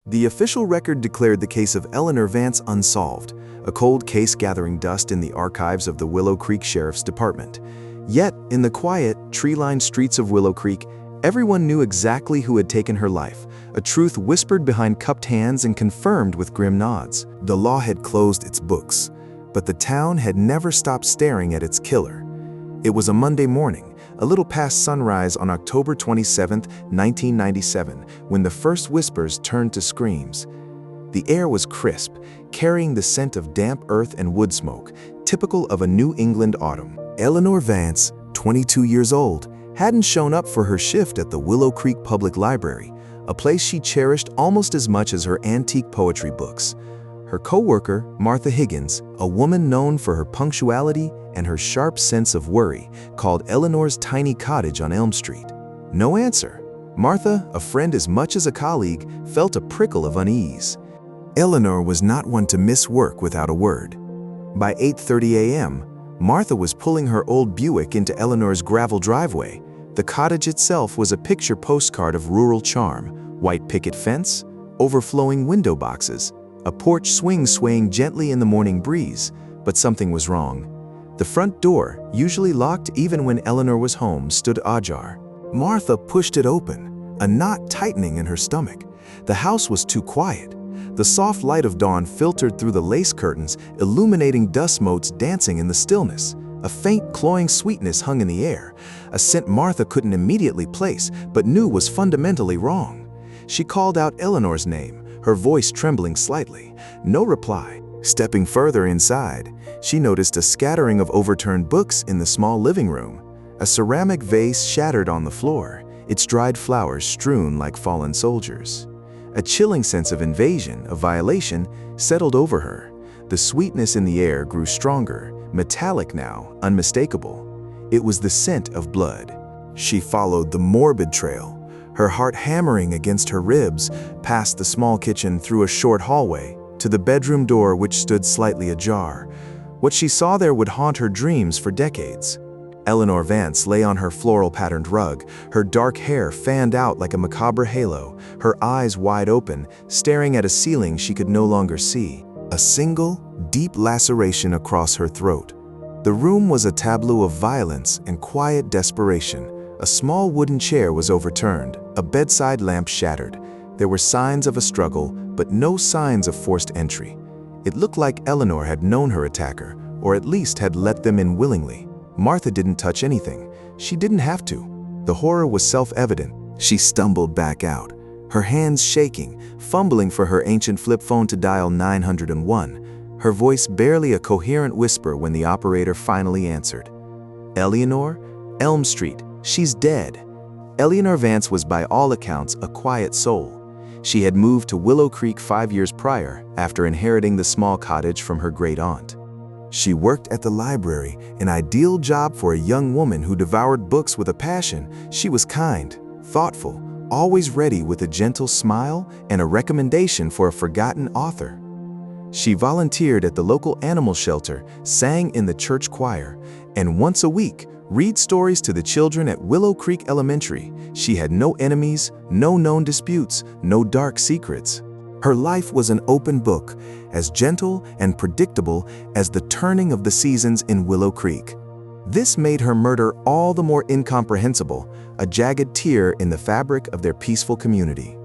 The official record declared the case of Eleanor Vance unsolved, a cold case gathering dust in the archives of the Willow Creek Sheriff's Department. Yet, in the quiet, tree-lined streets of Willow Creek, everyone knew exactly who had taken her life, a truth whispered behind cupped hands and confirmed with grim nods. The law had closed its books, but the town had never stopped staring at its killer. It was a Monday morning, a little past sunrise on October 27, 1997, when the first whispers turned to screams. The air was crisp, carrying the scent of damp earth and wood smoke, typical of a New England autumn. Eleanor Vance, 22 years old, hadn't shown up for her shift at the Willow Creek Public Library, a place she cherished almost as much as her antique poetry books. Her co-worker, Martha Higgins, a woman known for her punctuality and her sharp sense of worry, called Eleanor's tiny cottage on Elm Street. No answer. Martha, a friend as much as a colleague, felt a prickle of unease. Eleanor was not one to miss work without a word. By 8:30 a.m., Martha was pulling her old Buick into Eleanor's gravel driveway. The cottage itself was a picture postcard of rural charm: white picket fence, overflowing window boxes, a porch swing swaying gently in the morning breeze. But something was wrong. The front door, usually locked even when Eleanor was home, stood ajar. Martha pushed it open, a knot tightening in her stomach. The house was too quiet. The soft light of dawn filtered through the lace curtains, illuminating dust motes dancing in the stillness. A faint, cloying sweetness hung in the air, a scent Martha couldn't immediately place, but knew was fundamentally wrong. She called out Eleanor's name, her voice trembling slightly. No reply. Stepping further inside, she noticed a scattering of overturned books in the small living room. A ceramic vase shattered on the floor, its dried flowers strewn like fallen soldiers. A chilling sense of invasion, of violation, settled over her. The sweetness in the air grew stronger, metallic now, unmistakable. It was the scent of blood. She followed the morbid trail, her heart hammering against her ribs, past the small kitchen through a short hallway, to the bedroom door which stood slightly ajar. What she saw there would haunt her dreams for decades. Eleanor Vance lay on her floral-patterned rug, her dark hair fanned out like a macabre halo, her eyes wide open, staring at a ceiling she could no longer see. A single, deep laceration across her throat. The room was a tableau of violence and quiet desperation. A small wooden chair was overturned, a bedside lamp shattered. There were signs of a struggle, but no signs of forced entry. It looked like Eleanor had known her attacker, or at least had let them in willingly. Martha didn't touch anything. She didn't have to. The horror was self-evident. She stumbled back out, her hands shaking, fumbling for her ancient flip phone to dial 901, her voice barely a coherent whisper when the operator finally answered. "Eleanor? Elm Street. She's dead." Eleanor Vance was by all accounts a quiet soul. She had moved to Willow Creek 5 years prior after inheriting the small cottage from her great-aunt. She worked at the library, an ideal job for a young woman who devoured books with a passion. She was kind, thoughtful, always ready with a gentle smile and a recommendation for a forgotten author. She volunteered at the local animal shelter, sang in the church choir, and once a week, read stories to the children at Willow Creek Elementary. She had no enemies, no known disputes, no dark secrets. Her life was an open book, as gentle and predictable as the turning of the seasons in Willow Creek. This made her murder all the more incomprehensible, a jagged tear in the fabric of their peaceful community.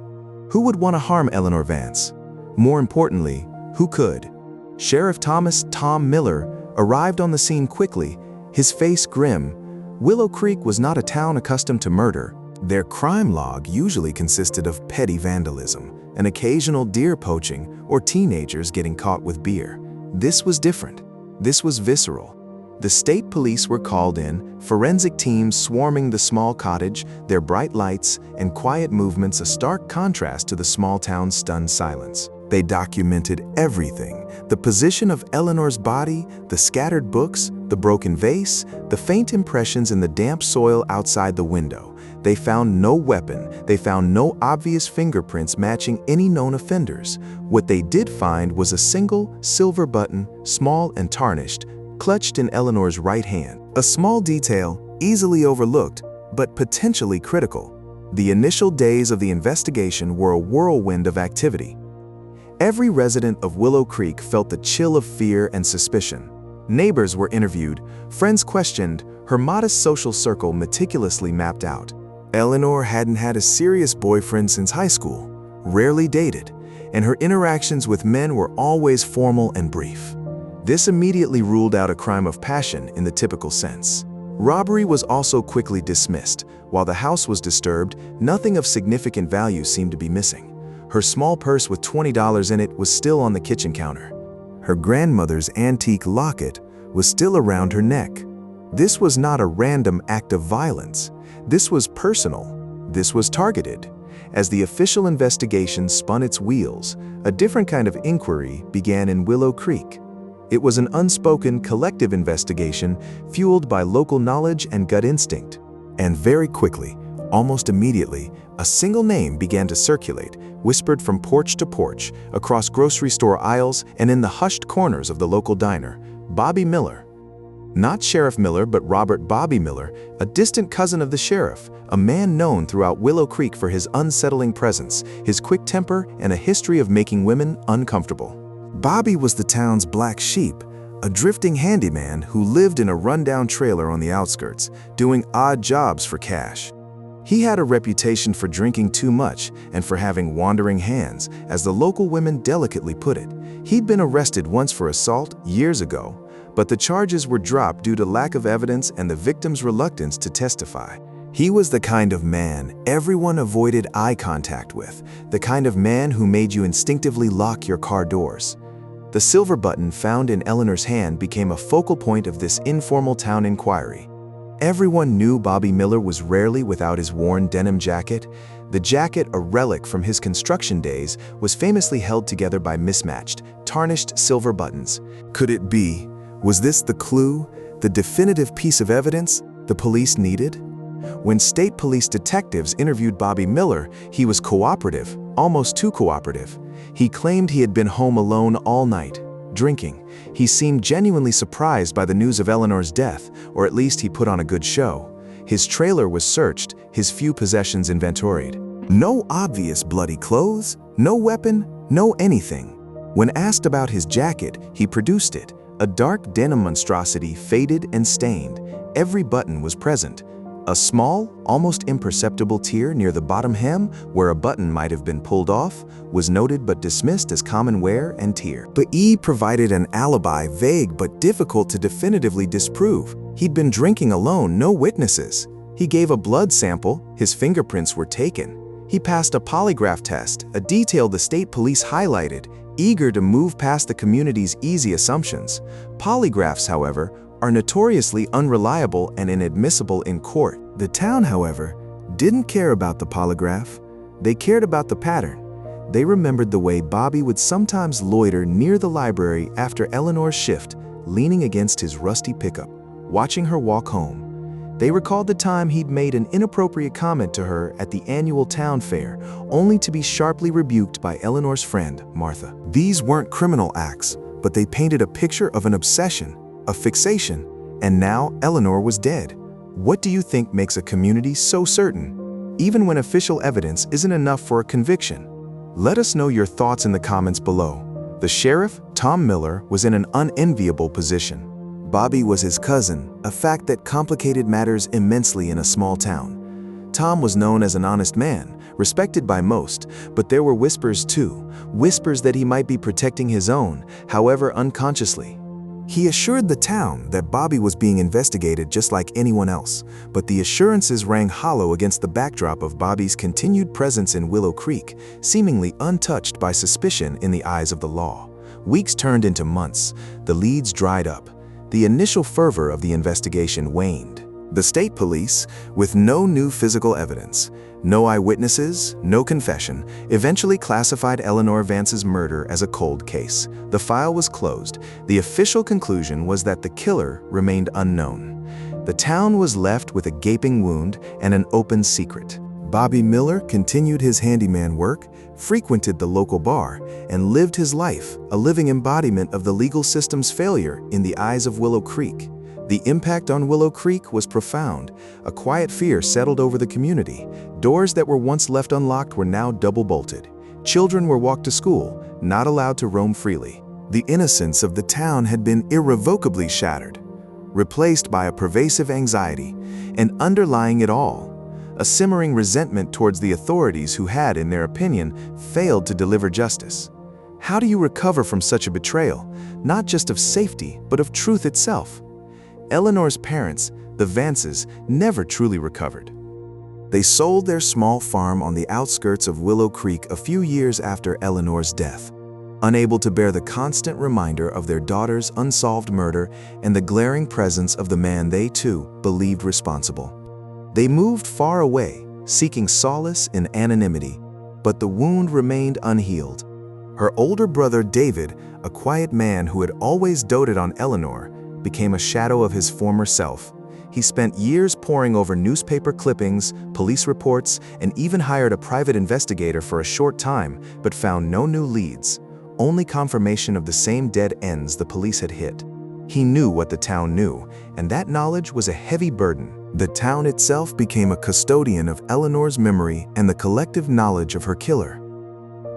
Who would want to harm Eleanor Vance? More importantly, who could? Sheriff Thomas "Tom" Miller arrived on the scene quickly, his face grim. Willow Creek was not a town accustomed to murder. Their crime log usually consisted of petty vandalism, an occasional deer poaching, or teenagers getting caught with beer. This was different. This was visceral. The state police were called in, forensic teams swarming the small cottage, their bright lights and quiet movements a stark contrast to the small town's stunned silence. They documented everything: the position of Eleanor's body, the scattered books, the broken vase, the faint impressions in the damp soil outside the window. They found no weapon. They found no obvious fingerprints matching any known offenders. What they did find was a single silver button, small and tarnished, clutched in Eleanor's right hand. A small detail, easily overlooked, but potentially critical. The initial days of the investigation were a whirlwind of activity. Every resident of Willow Creek felt the chill of fear and suspicion. Neighbors were interviewed, friends questioned, her modest social circle meticulously mapped out. Eleanor hadn't had a serious boyfriend since high school, rarely dated, and her interactions with men were always formal and brief. This immediately ruled out a crime of passion in the typical sense. Robbery was also quickly dismissed. While the house was disturbed, nothing of significant value seemed to be missing. Her small purse with $20 in it was still on the kitchen counter. Her grandmother's antique locket was still around her neck. This was not a random act of violence. This was personal. This was targeted. As the official investigation spun its wheels, a different kind of inquiry began in Willow Creek. It was an unspoken, collective investigation fueled by local knowledge and gut instinct. And very quickly, almost immediately, a single name began to circulate, whispered from porch to porch, across grocery store aisles, and in the hushed corners of the local diner: Bobby Miller. Not Sheriff Miller, but Robert Bobby Miller, a distant cousin of the sheriff, a man known throughout Willow Creek for his unsettling presence, his quick temper, and a history of making women uncomfortable. Bobby was the town's black sheep, a drifting handyman who lived in a rundown trailer on the outskirts, doing odd jobs for cash. He had a reputation for drinking too much and for having wandering hands, as the local women delicately put it. He'd been arrested once for assault years ago, but the charges were dropped due to lack of evidence and the victim's reluctance to testify. He was the kind of man everyone avoided eye contact with, the kind of man who made you instinctively lock your car doors. The silver button found in Eleanor's hand became a focal point of this informal town inquiry. Everyone knew Bobby Miller was rarely without his worn denim jacket. The jacket, a relic from his construction days, was famously held together by mismatched, tarnished silver buttons. Could it be? Was this the clue, the definitive piece of evidence the police needed? When state police detectives interviewed Bobby Miller, he was cooperative, almost too cooperative. He claimed he had been home alone all night, drinking. He seemed genuinely surprised by the news of Eleanor's death, or at least he put on a good show. His trailer was searched, his few possessions inventoried. No obvious bloody clothes, no weapon, no anything. When asked about his jacket, he produced it. A dark denim monstrosity, faded and stained. Every button was present. A small, almost imperceptible tear near the bottom hem, where a button might have been pulled off, was noted but dismissed as common wear and tear. But E provided an alibi vague but difficult to definitively disprove. He'd been drinking alone, no witnesses. He gave a blood sample, his fingerprints were taken. He passed a polygraph test, a detail the state police highlighted, eager to move past the community's easy assumptions. Polygraphs, however, are notoriously unreliable and inadmissible in court. The town, however, didn't care about the polygraph. They cared about the pattern. They remembered the way Bobby would sometimes loiter near the library after Eleanor's shift, leaning against his rusty pickup, watching her walk home. They recalled the time he'd made an inappropriate comment to her at the annual town fair, only to be sharply rebuked by Eleanor's friend, Martha. These weren't criminal acts, but they painted a picture of an obsession, a fixation, and now Eleanor was dead. What do you think makes a community so certain, even when official evidence isn't enough for a conviction? Let us know your thoughts in the comments below. The sheriff, Tom Miller, was in an unenviable position. Bobby was his cousin, a fact that complicated matters immensely in a small town. Tom was known as an honest man, respected by most, but there were whispers too, whispers that he might be protecting his own, however unconsciously. He assured the town that Bobby was being investigated just like anyone else, but the assurances rang hollow against the backdrop of Bobby's continued presence in Willow Creek, seemingly untouched by suspicion in the eyes of the law. Weeks turned into months. The leads dried up. The initial fervor of the investigation waned. The state police, with no new physical evidence, no eyewitnesses, no confession, eventually classified Eleanor Vance's murder as a cold case. The file was closed. The official conclusion was that the killer remained unknown. The town was left with a gaping wound and an open secret. Bobby Miller continued his handyman work, frequented the local bar, and lived his life, a living embodiment of the legal system's failure in the eyes of Willow Creek. The impact on Willow Creek was profound. A quiet fear settled over the community. Doors that were once left unlocked were now double-bolted. Children were walked to school, not allowed to roam freely. The innocence of the town had been irrevocably shattered, replaced by a pervasive anxiety, and underlying it all, a simmering resentment towards the authorities who had, in their opinion, failed to deliver justice. How do you recover from such a betrayal, not just of safety, but of truth itself? Eleanor's parents, the Vances, never truly recovered. They sold their small farm on the outskirts of Willow Creek a few years after Eleanor's death, unable to bear the constant reminder of their daughter's unsolved murder and the glaring presence of the man they, too, believed responsible. They moved far away, seeking solace in anonymity, but the wound remained unhealed. Her older brother David, a quiet man who had always doted on Eleanor, became a shadow of his former self. He spent years poring over newspaper clippings, police reports, and even hired a private investigator for a short time, but found no new leads, only confirmation of the same dead ends the police had hit. He knew what the town knew, and that knowledge was a heavy burden. The town itself became a custodian of Eleanor's memory and the collective knowledge of her killer.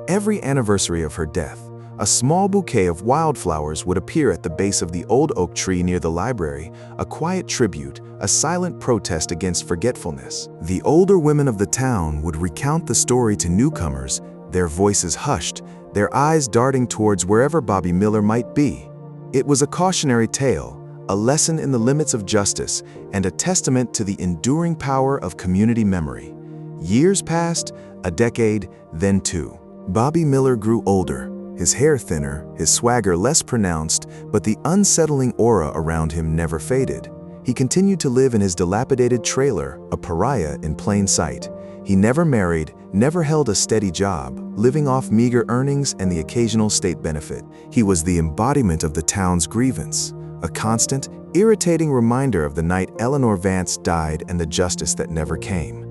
Every anniversary of her death, a small bouquet of wildflowers would appear at the base of the old oak tree near the library, a quiet tribute, a silent protest against forgetfulness. The older women of the town would recount the story to newcomers, their voices hushed, their eyes darting towards wherever Bobby Miller might be. It was a cautionary tale, a lesson in the limits of justice, and a testament to the enduring power of community memory. Years passed, a decade, then two. Bobby Miller grew older, his hair thinner, his swagger less pronounced, but the unsettling aura around him never faded. He continued to live in his dilapidated trailer, a pariah in plain sight. He never married, never held a steady job, living off meager earnings and the occasional state benefit. He was the embodiment of the town's grievance, a constant, irritating reminder of the night Eleanor Vance died and the justice that never came.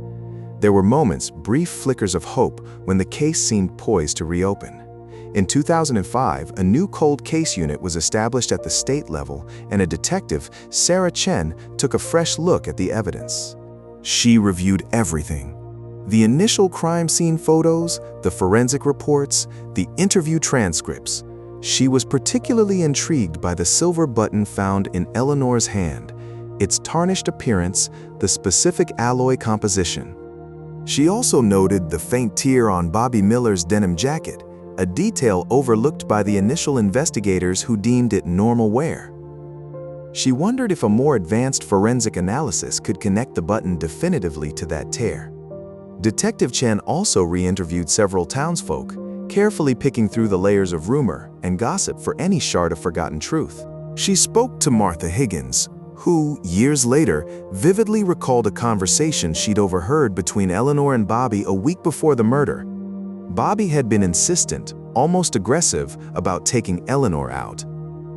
There were moments, brief flickers of hope, when the case seemed poised to reopen. In 2005, a new cold case unit was established at the state level, and a detective, Sarah Chen, took a fresh look at the evidence. She reviewed everything. The initial crime scene photos, the forensic reports, the interview transcripts. She was particularly intrigued by the silver button found in Eleanor's hand, its tarnished appearance, the specific alloy composition. She also noted the faint tear on Bobby Miller's denim jacket, a detail overlooked by the initial investigators who deemed it normal wear. She wondered if a more advanced forensic analysis could connect the button definitively to that tear. Detective Chen also re-interviewed several townsfolk, carefully picking through the layers of rumor and gossip for any shard of forgotten truth. She spoke to Martha Higgins, who, years later, vividly recalled a conversation she'd overheard between Eleanor and Bobby a week before the murder. Bobby had been insistent, almost aggressive, about taking Eleanor out.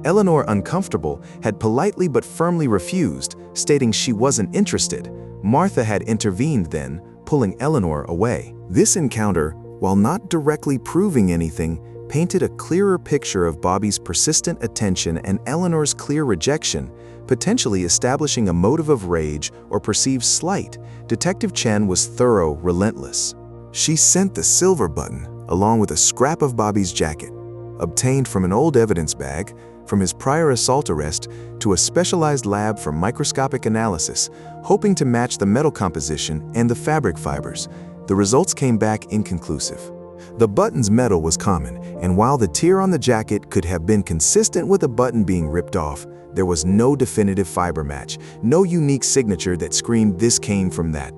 Eleanor, uncomfortable, had politely but firmly refused, stating she wasn't interested. Martha had intervened then, pulling Eleanor away. This encounter, while not directly proving anything, painted a clearer picture of Bobby's persistent attention and Eleanor's clear rejection, potentially establishing a motive of rage or perceived slight. Detective Chen was thorough, relentless. She sent the silver button, along with a scrap of Bobby's jacket, obtained from an old evidence bag, from his prior assault arrest, to a specialized lab for microscopic analysis, hoping to match the metal composition and the fabric fibers. The results came back inconclusive. The button's metal was common, and while the tear on the jacket could have been consistent with a button being ripped off, there was no definitive fiber match, no unique signature that screamed this came from that.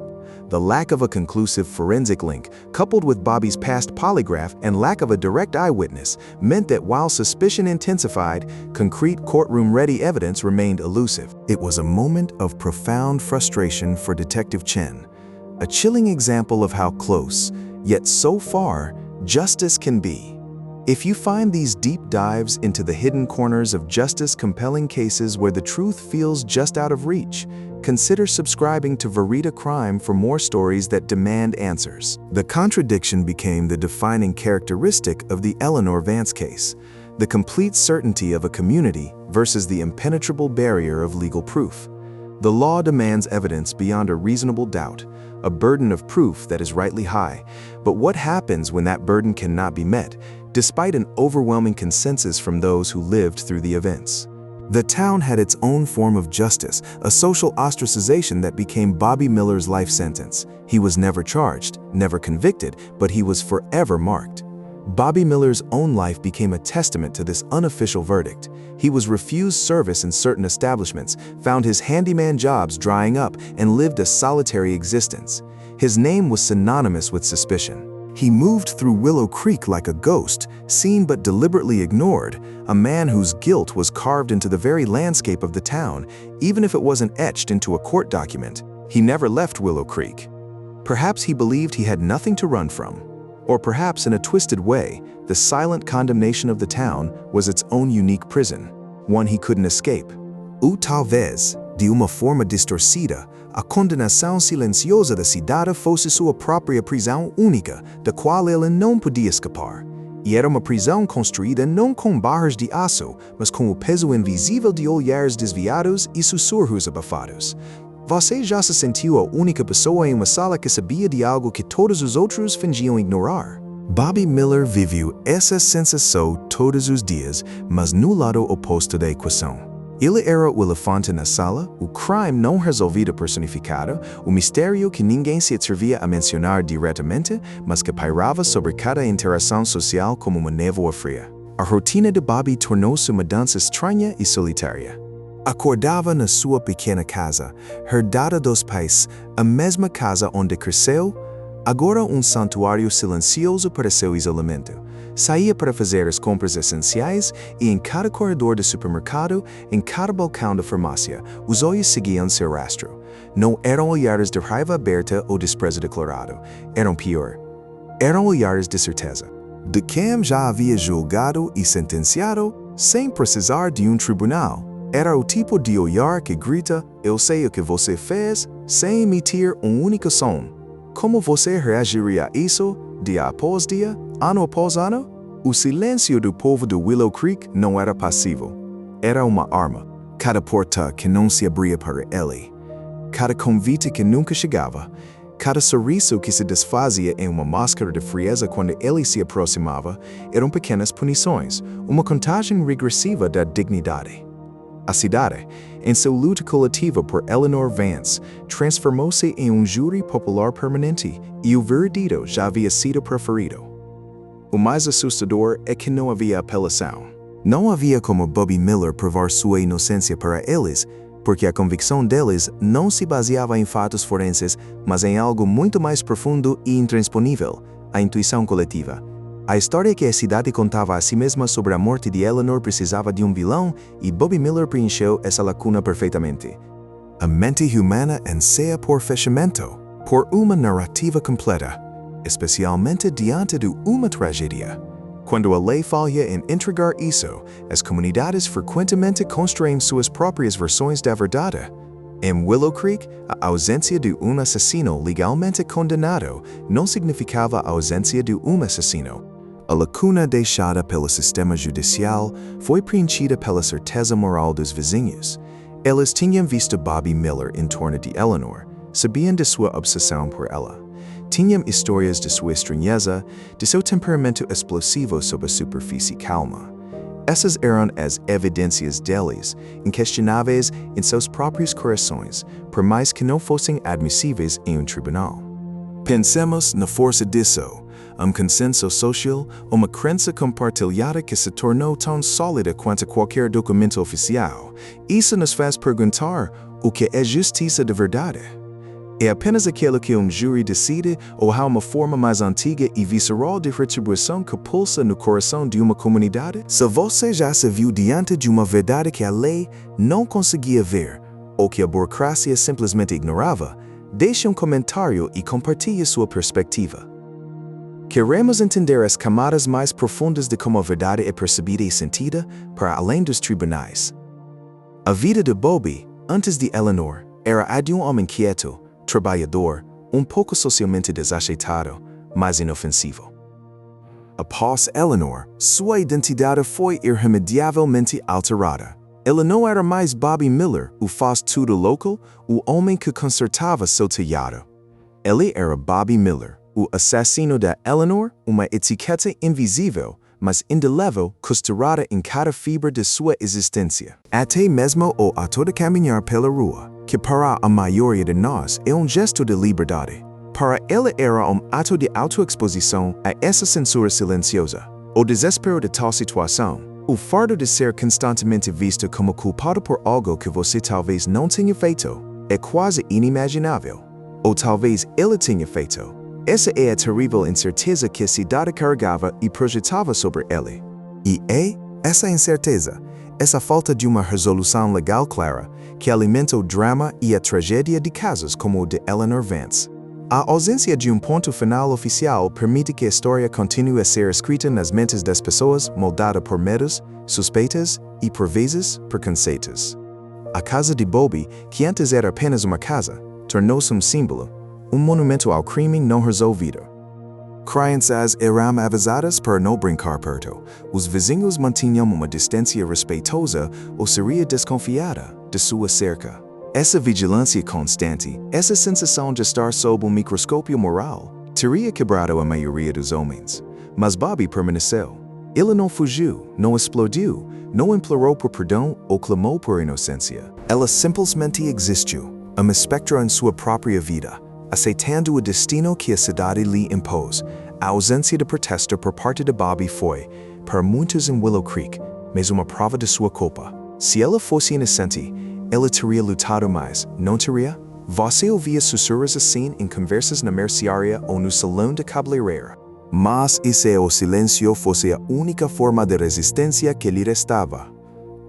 The lack of a conclusive forensic link, coupled with Bobby's past polygraph and lack of a direct eyewitness, meant that while suspicion intensified, concrete courtroom-ready evidence remained elusive. It was a moment of profound frustration for Detective Chen, a chilling example of how close, yet so far, justice can be. If you find these deep dives into the hidden corners of justice-compelling cases where the truth feels just out of reach, consider subscribing to Verita Crime for more stories that demand answers. The contradiction became the defining characteristic of the Eleanor Vance case. the complete certainty of a community versus the impenetrable barrier of legal proof. The law demands evidence beyond a reasonable doubt, a burden of proof that is rightly high. But what happens when that burden cannot be met, despite an overwhelming consensus from those who lived through the events? The town had its own form of justice, a social ostracization that became Bobby Miller's life sentence. He was never charged, never convicted, but he was forever marked. Bobby Miller's own life became a testament to this unofficial verdict. He was refused service in certain establishments, found his handyman jobs drying up, and lived a solitary existence. His name was synonymous with suspicion. He moved through Willow Creek like a ghost, seen but deliberately ignored, a man whose guilt was carved into the very landscape of the town, even if it wasn't etched into a court document. He never left Willow Creek. Perhaps he believed he had nothing to run from. Or perhaps in a twisted way, the silent condemnation of the town was its own unique prison, one he couldn't escape. Ou talvez, de uma forma distorcida, a condenação silenciosa da cidade fosse sua própria prisão única, da qual ele não podia escapar. E era uma prisão construída não com barras de aço, mas com o peso invisível de olhares desviados e sussurros abafados. Você já se sentiu a única pessoa em uma sala que sabia de algo que todos os outros fingiam ignorar? Bobby Miller viveu essa sensação todos os dias, mas no lado oposto da equação. Ele era o elefante na sala, o crime não resolvido personificado, o mistério que ninguém se atrevia a mencionar diretamente, mas que pairava sobre cada interação social como uma névoa fria. A rotina de Bobby tornou-se uma dança estranha e solitária. Acordava na sua pequena casa, herdada dos pais, a mesma casa onde cresceu, agora um santuário silencioso para seu isolamento. Saía para fazer as compras essenciais e em cada corredor do supermercado, em cada balcão da farmácia, os olhos seguiam seu rastro. Não eram olhares de raiva aberta ou desprezo declarado. Eram pior. Eram olhares de certeza. De quem já havia julgado e sentenciado sem precisar de um tribunal. Era o tipo de olhar que grita, eu sei o que você fez, sem emitir um único som. Como você reagiria a isso, dia após dia, ano após ano? O silêncio do povo de Willow Creek não era passivo. Era uma arma. Cada porta que não se abria para ele. Cada convite que nunca chegava. Cada sorriso que se desfazia em uma máscara de frieza quando ele se aproximava, eram pequenas punições, uma contagem regressiva da dignidade. A cidade, em sua luta coletiva por Eleanor Vance, transformou-se em um júri popular permanente e o veredito já havia sido proferido. O mais assustador é que não havia apelação. Não havia como Bobby Miller provar sua inocência para eles, porque a convicção deles não se baseava em fatos forenses, mas em algo muito mais profundo e intransponível, a intuição coletiva. A história que a cidade contava a si mesma sobre a morte de Eleanor precisava de um vilão e Bobby Miller preencheu essa lacuna perfeitamente. A mente humana anseia por fechamento, por uma narrativa completa, especialmente diante de uma tragédia. Quando a lei falha em entregar isso, as comunidades frequentemente constroem suas próprias versões da verdade. Em Willow Creek, a ausência de um assassino legalmente condenado não significava a ausência de um assassino. A lacuna deixada pelo sistema judicial foi preenchida pela certeza moral dos vizinhos. Eles tinham visto Bobby Miller em torno de Eleanor, sabiam de sua obsessão por ela. Tinham histórias de sua estranheza, de seu temperamento explosivo sob a superfície calma. Essas eram as evidências deles, inquestionáveis em seus próprios corações, por mais que não fossem admissíveis em um tribunal. Pensemos na força disso. Consenso social, uma crença compartilhada que se tornou tão sólida quanto qualquer documento oficial. Isso nos faz perguntar o que é justiça de verdade. É apenas aquilo que um júri decide ou há uma forma mais antiga e visceral de retribuição que pulsa no coração de uma comunidade? Se você já se viu diante de uma verdade que a lei não conseguia ver ou que a burocracia simplesmente ignorava, deixe um comentário e compartilhe sua perspectiva. Queremos entender as camadas mais profundas de como a verdade é percebida e sentida para além dos tribunais. A vida de Bobby, antes de Eleanor, era a de um homem quieto, trabalhador, pouco socialmente desajeitado, mas inofensivo. Após Eleanor, sua identidade foi irremediavelmente alterada. Ele não era mais Bobby Miller, o faz tudo louco, o homem que consertava seu telhado. Ele era Bobby Miller, o assassino da Eleanor, uma etiqueta invisível, mas indelével, costurada em cada fibra de sua existência. Até mesmo o ato de caminhar pela rua, que para a maioria de nós é gesto de liberdade. Para ele era ato de autoexposição a essa censura silenciosa. O desespero de tal situação, o fardo de ser constantemente visto como culpado por algo que você talvez não tenha feito, é quase inimaginável. Ou talvez ele tenha feito. Essa é a terrível incerteza que a cidade carregava e projetava sobre ele. E é essa incerteza, essa falta de uma resolução legal clara, que alimenta o drama e a tragédia de casos como o de Eleanor Vance. A ausência de ponto final oficial permite que a história continue a ser escrita nas mentes das pessoas, moldada por medos, suspeitas e, por vezes, preconceitos. A casa de Bobby, que antes era apenas uma casa, tornou-se símbolo, monumento ao crime não resolvido. Crianças eram avisadas para não brincar perto. Os vizinhos mantinham uma distância respeitosa ou seria desconfiada de sua cerca. Essa vigilância constante, essa sensação de estar sob microscópio moral, teria quebrado a maioria dos homens. Mas Bobby permaneceu. Ele não fugiu, não explodiu, não implorou por perdão ou clamou por inocência. Ela simplesmente existiu, um espectro em sua própria vida, aceitando o destino que a cidade lhe impôs. A ausência de protesto por parte de Bobby foi, para muitos em Willow Creek, mas uma prova de sua culpa. Se ela fosse inocente, ela teria lutado mais, não teria? Você ouvia sussurros assim em conversas na mercearia ou no salão de cabeleireira. Mas e se o silêncio fosse a única forma de resistência que lhe restava?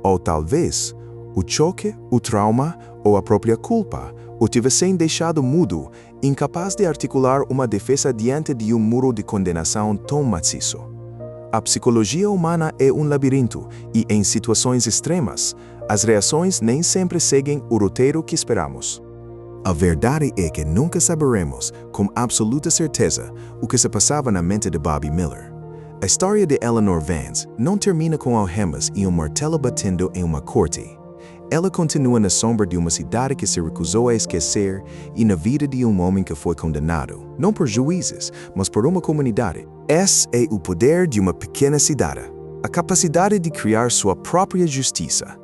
Ou talvez, o choque, o trauma ou a própria culpa o tivessem deixado mudo, incapaz de articular uma defesa diante de muro de condenação tão maciço. A psicologia humana é labirinto e, em situações extremas, as reações nem sempre seguem o roteiro que esperamos. A verdade é que nunca saberemos, com absoluta certeza, o que se passava na mente de Bobby Miller. A história de Eleanor Vance não termina com algemas e martelo batendo em uma corte. Ela continua na sombra de uma cidade que se recusou a esquecer e na vida de homem que foi condenado, não por juízes, mas por uma comunidade. Esse é o poder de uma pequena cidade, a capacidade de criar sua própria justiça,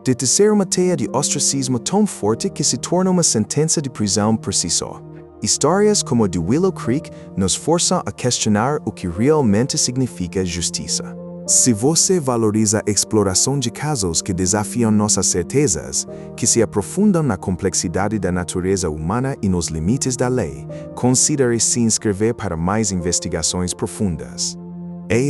de tecer uma teia de ostracismo tão forte que se torna uma sentença de prisão por si só. Histórias como a de Willow Creek nos forçam a questionar o que realmente significa justiça. Se você valoriza a exploração de casos que desafiam nossas certezas, que se aprofundam na complexidade da natureza humana e nos limites da lei, considere se inscrever para mais investigações profundas.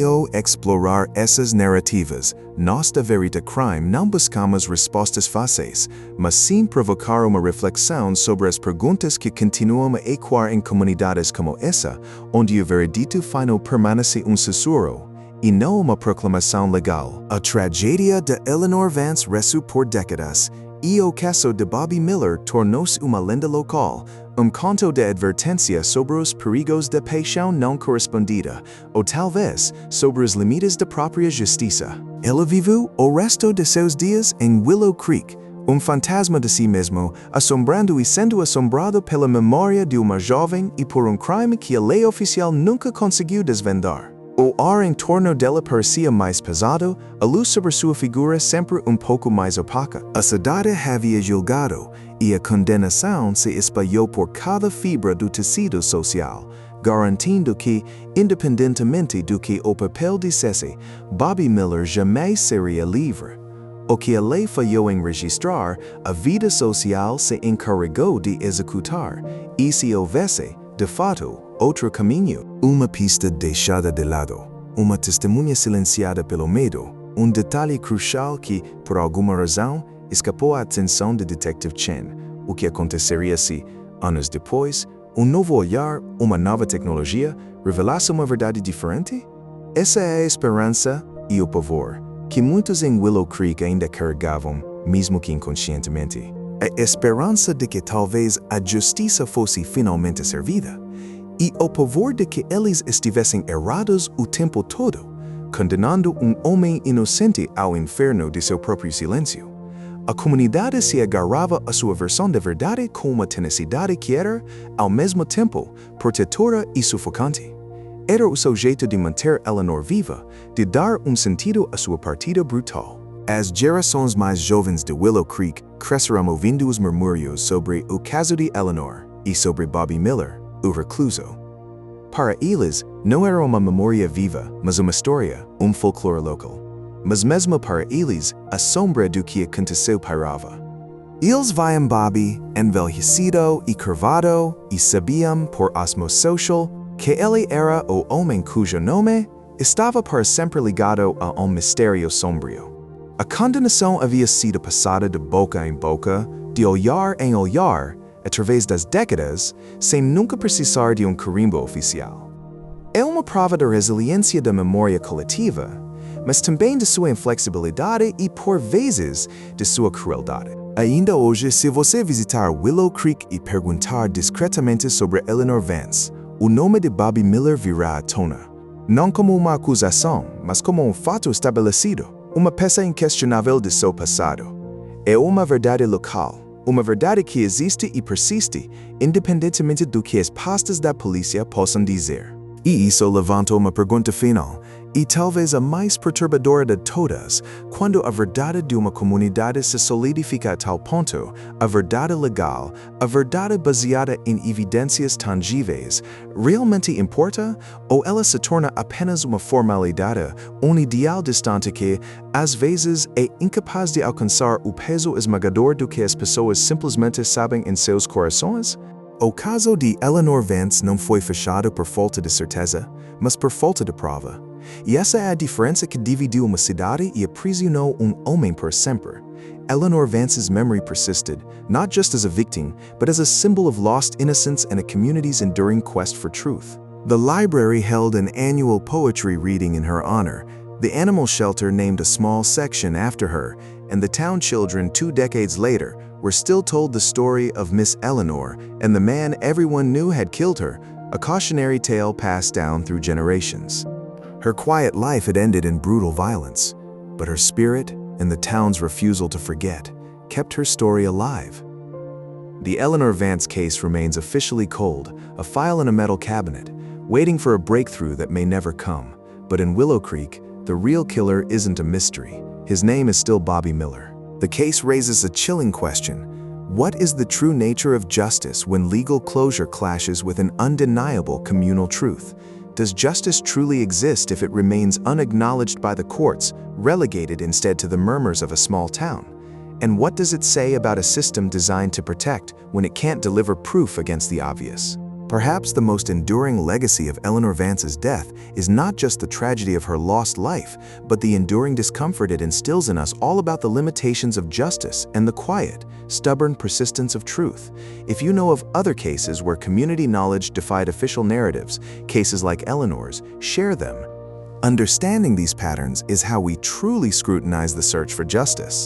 Ao explorar essas narrativas, nós da Verita Crime não buscamos respostas fáceis, mas sim provocar uma reflexão sobre as perguntas que continuam a ecoar em comunidades como essa, onde o veredito final permanece sussurro e não uma proclamação legal. A tragédia de Eleanor Vance ressoou por décadas, e o caso de Bobby Miller tornou-se uma lenda local, conto de advertência sobre os perigos da paixão não correspondida, ou talvez sobre os limites da própria justiça. Ela viveu o resto de seus dias em Willow Creek, fantasma de si mesmo, assombrando e sendo assombrado pela memória de uma jovem e por crime que a lei oficial nunca conseguiu desvendar. O ar em torno dela parecia mais pesado, a luz sobre sua figura sempre pouco mais opaca. A cidade havia julgado, e a condenação se espalhou por cada fibra do tecido social, garantindo que, independentemente do que o papel dissesse, Bobby Miller jamais seria livre. O que a lei falhou em registrar, a vida social se encarregou de executar, e se houvesse, de fato, outro caminho, uma pista deixada de lado, uma testemunha silenciada pelo medo, detalhe crucial que, por alguma razão, escapou à atenção de Detective Chen. O que aconteceria se, anos depois, novo olhar, uma nova tecnologia, revelasse uma verdade diferente? Essa é a esperança e o pavor que muitos em Willow Creek ainda carregavam, mesmo que inconscientemente. A esperança de que talvez a justiça fosse finalmente servida, y a favor de que eles estivessem errados o tempo todo, condenando homem inocente ao inferno de seu próprio silêncio. A comunidade se agarrava à sua versão da verdade com uma tenacidade que era, ao mesmo tempo, protetora e sufocante. Era o seu jeito de manter Eleanor viva, de dar sentido à sua partida brutal. As gerações mais jovens de Willow Creek cresceram ouvindo os murmúrios sobre o caso de Eleanor e sobre Bobby Miller, o recluso. Para eles, não era uma memória viva, mas uma história, folclore local. Mas mesmo para eles, a sombra do que aconteceu pairava. Eles viam Bobby envelhecido e curvado e sabiam por osmose social que ele era o homem cujo nome estava para sempre ligado a mistério sombrio. A condenação havia sido passada de boca em boca, de olhar em olhar, através das décadas, sem nunca precisar de carimbo oficial. É uma prova da resiliência da memória coletiva, mas também de sua inflexibilidade e, por vezes, de sua crueldade. Ainda hoje, se você visitar Willow Creek e perguntar discretamente sobre Eleanor Vance, o nome de Bobby Miller virá à tona. Não como uma acusação, mas como fato estabelecido, uma peça inquestionável de seu passado. É uma verdade local, uma verdade que existe e persiste, independentemente do que as pastas da polícia possam dizer. E isso levanta uma pergunta final, e talvez a mais perturbadora de todas, quando a verdade de uma comunidade se solidifica a tal ponto, a verdade legal, a verdade baseada em evidências tangíveis, realmente importa? Ou ela se torna apenas uma formalidade, ideal distante que, às vezes, é incapaz de alcançar o peso esmagador do que as pessoas simplesmente sabem em seus corações? O caso de Eleanor Vance não foi fechado por falta de certeza, mas por falta de prova. E essa é a diferença que dividiu uma cidade e aprisionou homem por sempre. Eleanor Vance's memory persisted, not just as a victim, but as a symbol of lost innocence and a community's enduring quest for truth. The library held an annual poetry reading in her honor. The animal shelter named a small section after her, and the town children 2 decades later were still told the story of Miss Eleanor and the man everyone knew had killed her, a cautionary tale passed down through generations. Her quiet life had ended in brutal violence, but her spirit and the town's refusal to forget kept her story alive. The Eleanor Vance case remains officially cold, a file in a metal cabinet, waiting for a breakthrough that may never come. But in Willow Creek, the real killer isn't a mystery. His name is still Bobby Miller. The case raises a chilling question. What is the true nature of justice when legal closure clashes with an undeniable communal truth? Does justice truly exist if it remains unacknowledged by the courts, relegated instead to the murmurs of a small town? And what does it say about a system designed to protect when it can't deliver proof against the obvious? Perhaps the most enduring legacy of Eleanor Vance's death is not just the tragedy of her lost life, but the enduring discomfort it instills in us all about the limitations of justice and the quiet, stubborn persistence of truth. If you know of other cases where community knowledge defied official narratives, cases like Eleanor's, share them. Understanding these patterns is how we truly scrutinize the search for justice.